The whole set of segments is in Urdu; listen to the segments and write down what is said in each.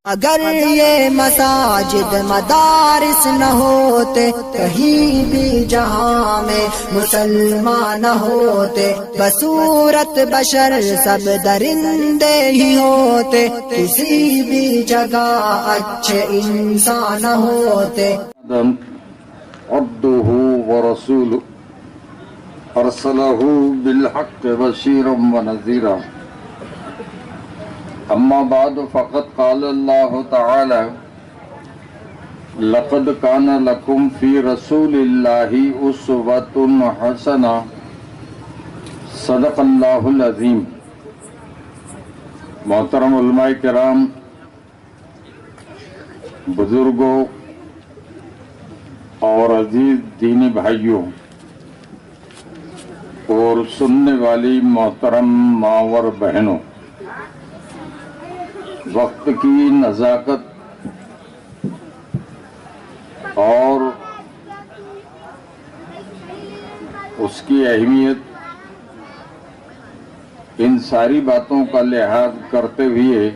اگر یہ مساجد مدارس نہ ہوتے، کہیں بھی جہاں میں مسلمان نہ ہوتے، بصورت بشر سب درندے ہی ہوتے، کسی بھی جگہ اچھے انسان نہ ہوتے۔ عبدہ ورسولہ ارسلہ بالحق بشیرا ونذیرا، اما بعد فقد قال اللہ تعالی لقد کان لکم فی رسول اللہ اسوۃ حسنہ، صدق اللہ العظیم۔ محترم علماء کرام، بزرگوں اور عزیز دینی بھائیوں اور سننے والی محترم ماں اور بہنوں، وقت کی نزاکت اور اس کی اہمیت، ان ساری باتوں کا لحاظ کرتے ہوئے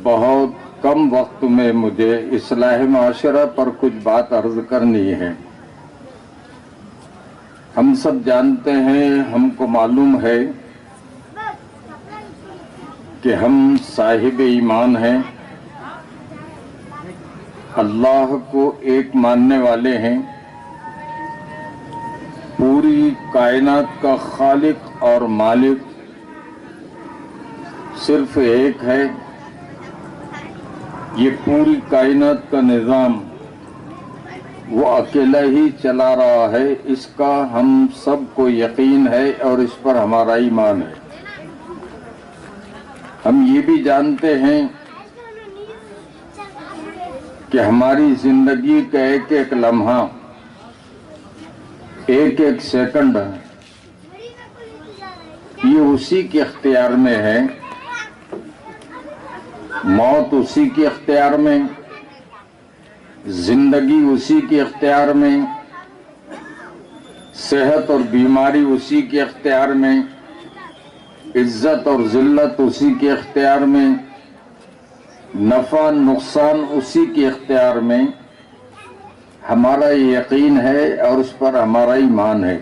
بہت کم وقت میں مجھے اصلاح معاشرہ پر کچھ بات عرض کرنی ہے۔ ہم سب جانتے ہیں، ہم کو معلوم ہے کہ ہم صاحب ایمان ہیں، اللہ کو ایک ماننے والے ہیں، پوری کائنات کا خالق اور مالک صرف ایک ہے۔ یہ پوری کائنات کا نظام وہ اکیلا ہی چلا رہا ہے، اس کا ہم سب کو یقین ہے اور اس پر ہمارا ایمان ہے۔ ہم یہ بھی جانتے ہیں کہ ہماری زندگی کا ایک ایک لمحہ، ایک ایک سیکنڈ یہ اسی کے اختیار میں ہے۔ موت اسی کے اختیار میں، زندگی اسی کے اختیار میں، صحت اور بیماری اسی کے اختیار میں، عزت اور ذلت اسی کے اختیار میں، نفع نقصان اسی کے اختیار میں۔ ہمارا یقین ہے اور اس پر ہمارا ایمان ہے۔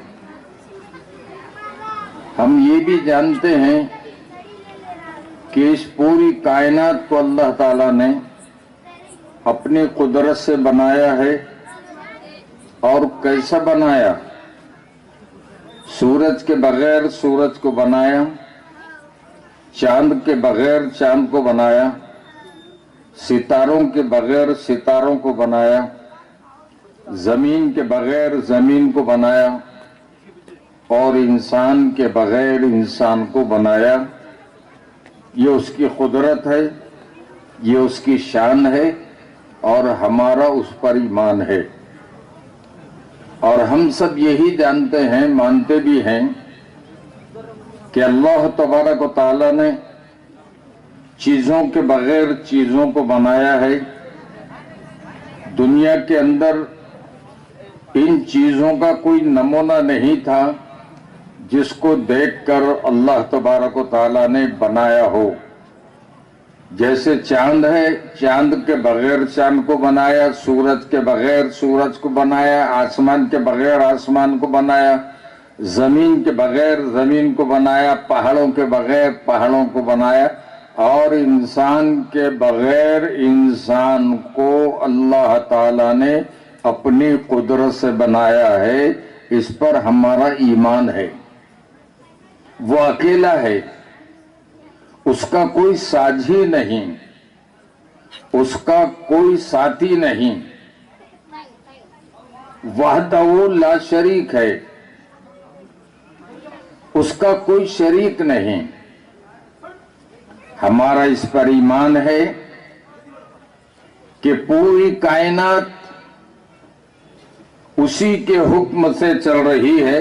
ہم یہ بھی جانتے ہیں کہ اس پوری کائنات کو اللہ تعالیٰ نے اپنی قدرت سے بنایا ہے، اور کیسا بنایا؟ سورج کے بغیر سورج کو بنایا، چاند کے بغیر چاند کو بنایا، ستاروں کے بغیر ستاروں کو بنایا، زمین کے بغیر زمین کو بنایا، اور انسان کے بغیر انسان کو بنایا۔ یہ اس کی قدرت ہے، یہ اس کی شان ہے، اور ہمارا اس پر ایمان ہے۔ اور ہم سب یہی جانتے ہیں، مانتے بھی ہیں کہ اللہ تبارک و تعالیٰ نے چیزوں کے بغیر چیزوں کو بنایا ہے۔ دنیا کے اندر ان چیزوں کا کوئی نمونہ نہیں تھا جس کو دیکھ کر اللہ تبارک و تعالیٰ نے بنایا ہو۔ جیسے چاند ہے، چاند کے بغیر چاند کو بنایا، سورج کے بغیر سورج کو بنایا، آسمان کے بغیر آسمان کو بنایا، زمین کے بغیر زمین کو بنایا، پہاڑوں کے بغیر پہاڑوں کو بنایا، اور انسان کے بغیر انسان کو اللہ تعالیٰ نے اپنی قدرت سے بنایا ہے۔ اس پر ہمارا ایمان ہے۔ وہ اکیلا ہے، اس کا کوئی ساجھی نہیں، اس کا کوئی ساتھی نہیں، وحدہ لا شریک ہے، اس کا کوئی شریک نہیں۔ ہمارا اس پر ایمان ہے کہ پوری کائنات اسی کے حکم سے چل رہی ہے،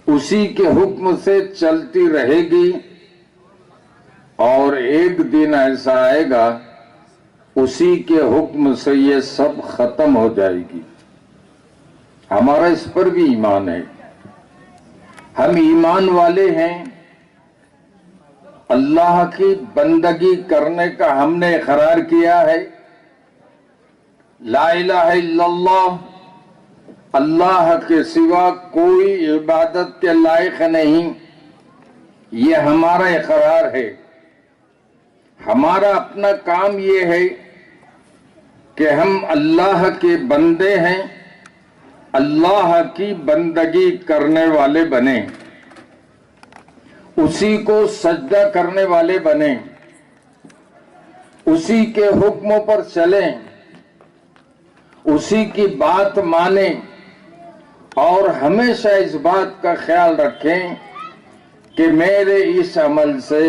اسی کے حکم سے چلتی رہے گی، اور ایک دن ایسا آئے گا اسی کے حکم سے یہ سب ختم ہو جائے گی۔ ہمارا اس پر بھی ایمان ہے۔ ہم ایمان والے ہیں اللہ کی بندگی کرنے کا ہم نے اقرار کیا ہے، لا الہ الا اللہ، اللہ کے سوا کوئی عبادت کے لائق نہیں، یہ ہمارا اقرار ہے۔ ہمارا اپنا کام یہ ہے کہ ہم اللہ کے بندے ہیں، اللہ کی بندگی کرنے والے بنیں، اسی کو سجدہ کرنے والے بنیں، اسی کے حکموں پر چلیں، اسی کی بات مانیں، اور ہمیشہ اس بات کا خیال رکھیں کہ میرے اس عمل سے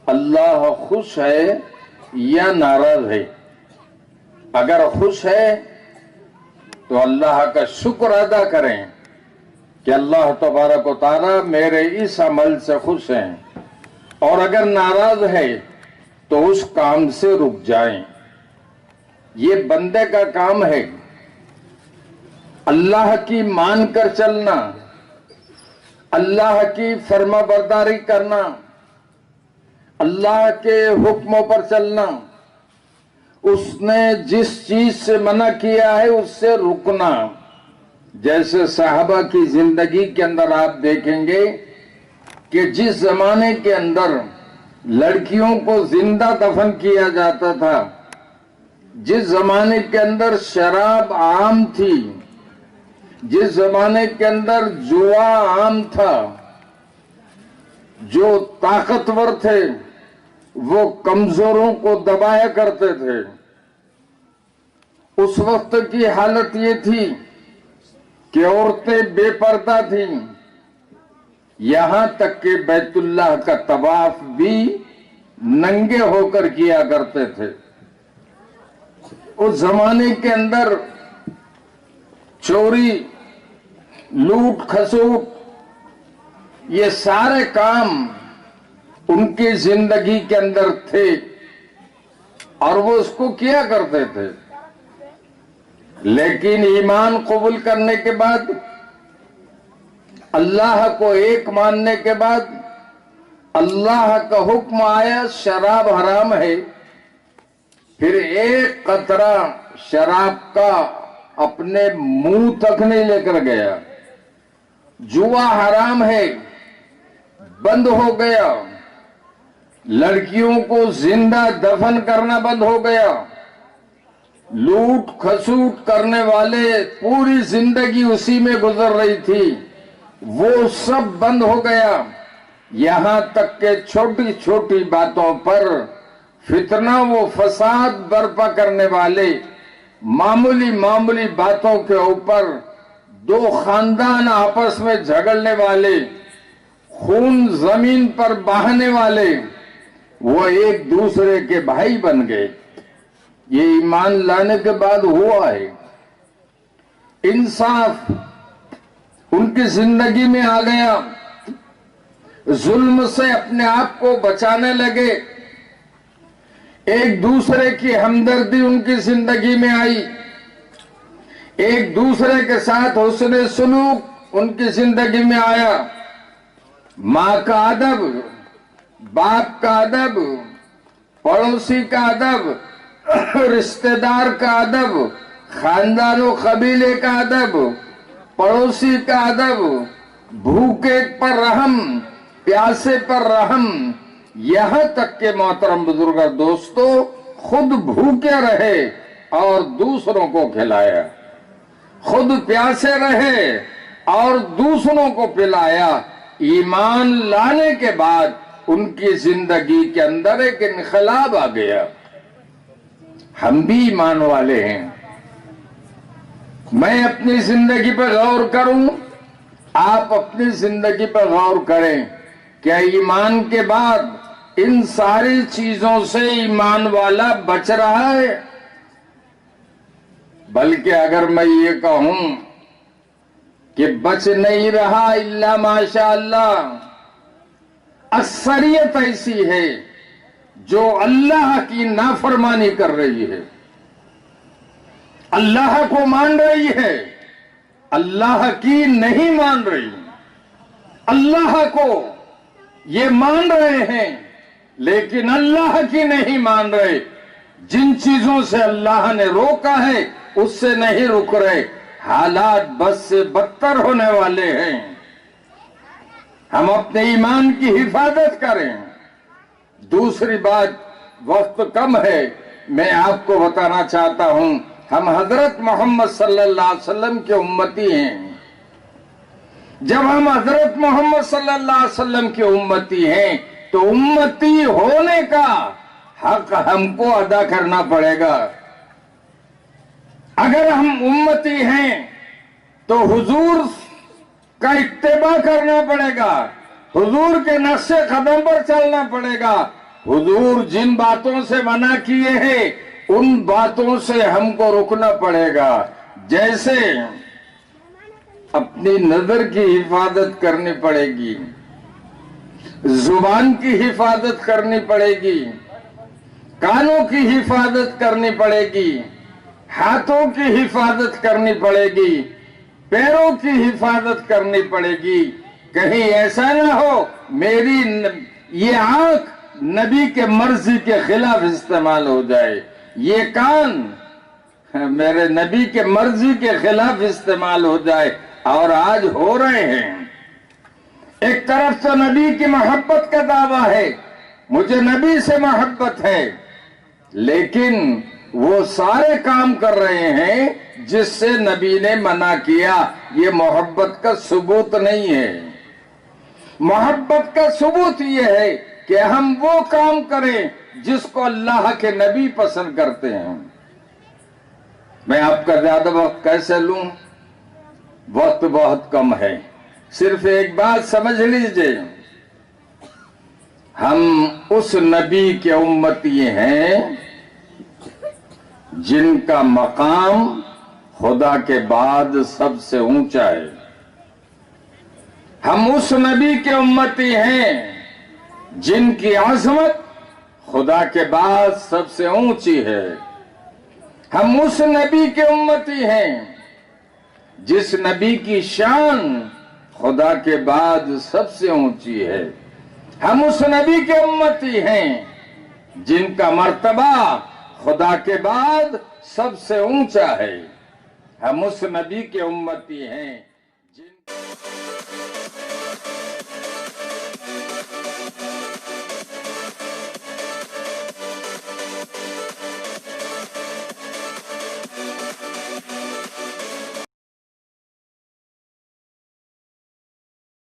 اللہ خوش ہے یا ناراض ہے۔ اگر خوش ہے تو اللہ کا شکر ادا کریں کہ اللہ تبارک و تعالی میرے اس عمل سے خوش ہیں، اور اگر ناراض ہے تو اس کام سے رک جائیں۔ یہ بندے کا کام ہے، اللہ کی مان کر چلنا، اللہ کی فرما برداری کرنا، اللہ کے حکموں پر چلنا، اس نے جس چیز سے منع کیا ہے اس سے رکنا۔ جیسے صحابہ کی زندگی کے اندر آپ دیکھیں گے کہ جس زمانے کے اندر لڑکیوں کو زندہ دفن کیا جاتا تھا، جس زمانے کے اندر شراب عام تھی، جس زمانے کے اندر جوا عام تھا، جو طاقتور تھے وہ کمزوروں کو دبایا کرتے تھے، اس وقت کی حالت یہ تھی کہ عورتیں بے پردہ تھیں، یہاں تک کہ بیت اللہ کا طواف بھی ننگے ہو کر کیا کرتے تھے۔ اس زمانے کے اندر چوری، لوٹ کھسوٹ، یہ سارے کام ان کی زندگی کے اندر تھے، اور وہ اس کو کیا کرتے تھے۔ لیکن ایمان قبول کرنے کے بعد، اللہ کو ایک ماننے کے بعد، اللہ کا حکم آیا شراب حرام ہے، پھر ایک قطرہ شراب کا اپنے منہ تک نہیں لے کر گیا۔ جوا حرام ہے، بند ہو گیا۔ لڑکیوں کو زندہ دفن کرنا بند ہو گیا۔ لوٹ کھسوٹ کرنے والے پوری زندگی اسی میں گزر رہی تھی، وہ سب بند ہو گیا۔ یہاں تک کہ چھوٹی چھوٹی باتوں پر فتنہ و فساد برپا کرنے والے، معمولی معمولی باتوں کے اوپر دو خاندان آپس میں جھگڑنے والے، خون زمین پر بہانے والے، وہ ایک دوسرے کے بھائی بن گئے۔ یہ ایمان لانے کے بعد ہوا ہے۔ انصاف ان کی زندگی میں آ گیا، ظلم سے اپنے آپ کو بچانے لگے، ایک دوسرے کی ہمدردی ان کی زندگی میں آئی، ایک دوسرے کے ساتھ حسن سلوک ان کی زندگی میں آیا۔ ماں کا ادب، باپ کا ادب، پڑوسی کا ادب، رشتہ دار کا ادب، خاندان و قبیلے کا ادب، پڑوسی کا ادب، بھوکے پر رحم، پیاسے پر رحم، یہاں تک کہ محترم بزرگ دوستو خود بھوکے رہے اور دوسروں کو کھلایا، خود پیاسے رہے اور دوسروں کو پلایا۔ ایمان لانے کے بعد ان کی زندگی کے اندر ایک انقلاب آ گیا۔ ہم بھی ایمان والے ہیں۔ میں اپنی زندگی پہ غور کروں، آپ اپنی زندگی پہ غور کریں۔ کیا ایمان کے بعد ان ساری چیزوں سے ایمان والا بچ رہا ہے؟ بلکہ اگر میں یہ کہوں کہ بچ نہیں رہا الا ماشاء اللہ، اکثریت ایسی ہے جو اللہ کی نافرمانی کر رہی ہے، اللہ کو مان رہی ہے، اللہ کی نہیں مان رہی۔ اللہ کو یہ مان رہے ہیں لیکن اللہ کی نہیں مان رہے. جن چیزوں سے اللہ نے روکا ہے اس سے نہیں رک رہے. حالات بد سے بدتر ہونے والے ہیں. ہم اپنے ایمان کی حفاظت کریں. دوسری بات، وقت کم ہے، میں آپ کو بتانا چاہتا ہوں، ہم حضرت محمد صلی اللہ علیہ وسلم کے امتی ہیں. جب ہم حضرت محمد صلی اللہ علیہ وسلم کے امتی ہیں تو امتی ہونے کا حق ہم کو ادا کرنا پڑے گا. اگر ہم امتی ہیں تو حضور کا اتباع کرنا پڑے گا، حضور کے نقش قدم پر چلنا پڑے گا. حضور جن باتوں سے منع کیے ہیں ان باتوں سے ہم کو رکنا پڑے گا. جیسے اپنی نظر کی حفاظت کرنی پڑے گی، زبان کی حفاظت کرنی پڑے گی، کانوں کی حفاظت کرنی پڑے گی، ہاتھوں کی حفاظت کرنی پڑے گی، پیروں کی حفاظت کرنی پڑے گی. کہیں ایسا نہ ہو میری یہ آنکھ نبی کے مرضی کے خلاف استعمال ہو جائے، یہ کان میرے نبی کے مرضی کے خلاف استعمال ہو جائے. اور آج ہو رہے ہیں. ایک طرف تو نبی کی محبت کا دعویٰ ہے، مجھے نبی سے محبت ہے، لیکن وہ سارے کام کر رہے ہیں جس سے نبی نے منع کیا. یہ محبت کا ثبوت نہیں ہے. محبت کا ثبوت یہ ہے کہ ہم وہ کام کریں جس کو اللہ کے نبی پسند کرتے ہیں. میں آپ کا زیادہ وقت کیسے لوں؟ وقت بہت کم ہے. صرف ایک بات سمجھ لیجئے، ہم اس نبی کے امتی ہیں جن کا مقام خدا کے بعد سب سے اونچا ہے. ہم اس نبی کے امتی ہیں جن کی عظمت خدا کے بعد سب سے اونچی ہے. ہم اس نبی کے امتی ہیں جس نبی کی شان خدا کے بعد سب سے اونچی ہے. ہم اس نبی کے امتی ہیں جن کا مرتبہ خدا کے بعد سب سے اونچا ہے. ہم اس نبی کے امتی ہیں جن